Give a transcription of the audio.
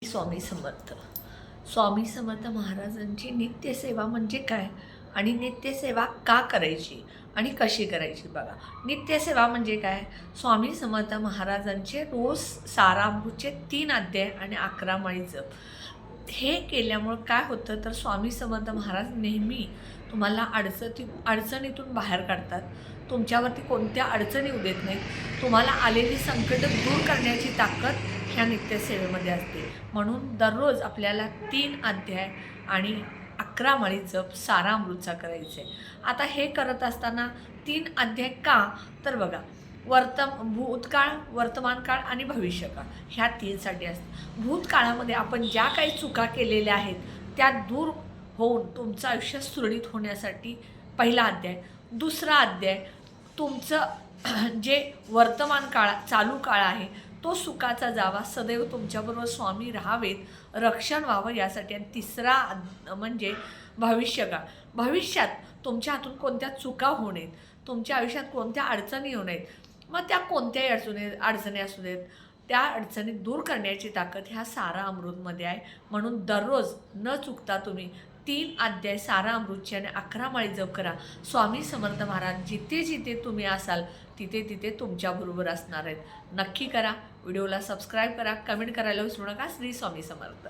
स्वामी समर्थ. स्वामी समर्थ महाराजांची नित्यसेवा म्हणजे काय आणि नित्यसेवा का करायची आणि कशी करायची बघा. नित्यसेवा म्हणजे काय? स्वामी समर्थ महाराजांचे रोज सारामृतचे 3 अध्याय आणि 11 माळी जप. हे केल्यामुळं काय होतं तर स्वामी समर्थ महाराज नेहमी तुम्हाला अडचणीतून बाहेर काढतात. तुमच्यावरती कोणत्या अडचणी येऊ देत नाहीत. तुम्हाला आलेली संकटं दूर करण्याची ताकद ह्या नित्यसेवेमध्ये असते. म्हणून दररोज आपल्याला 3 अध्याय आणि 11 माळी जप सारामृतचा करायचे. आता हे करत असताना 3 अध्याय का? तर बघा, भूतकाळ, वर्तमान काळ आणि भविष्यकाळ ह्या 3साठी असतात. भूतकाळामध्ये आपण ज्या काही चुका केलेल्या आहेत त्या दूर होऊन तुमचं आयुष्य सुरळीत होण्यासाठी पहिला अध्याय. दुसरा अध्याय तुमचं जे वर्तमान काळ चालू काळ आहे तो सुखाचा जावा, सदैव तुमच्याबरोबर स्वामी राहावेत, रक्षण व्हावं यासाठी. आणि तिसरा म्हणजे भविष्यकाळ. भविष्यात तुमच्या हातून कोणत्या चुका होऊ नयेत, तुमच्या आयुष्यात कोणत्या अडचणी येऊ नयेत, मग त्या कोणत्याही अडचणी असू देत, त्या अडचणी दूर करण्याची ताकद ह्या सारा अमृतमध्ये आहे. म्हणून दररोज न चुकता तुम्ही 3 अध्याय सारा अमृतचे आणि 11 माळी जप करा. स्वामी समर्थ महाराज जिथे जिथे तुम्ही असाल तिथे तिथे तुमच्याबरोबर असणार आहेत. नक्की करा. व्हिडिओला सबस्क्राईब करा, कमेंट करायला विसरू नका. श्री स्वामी समर्थ.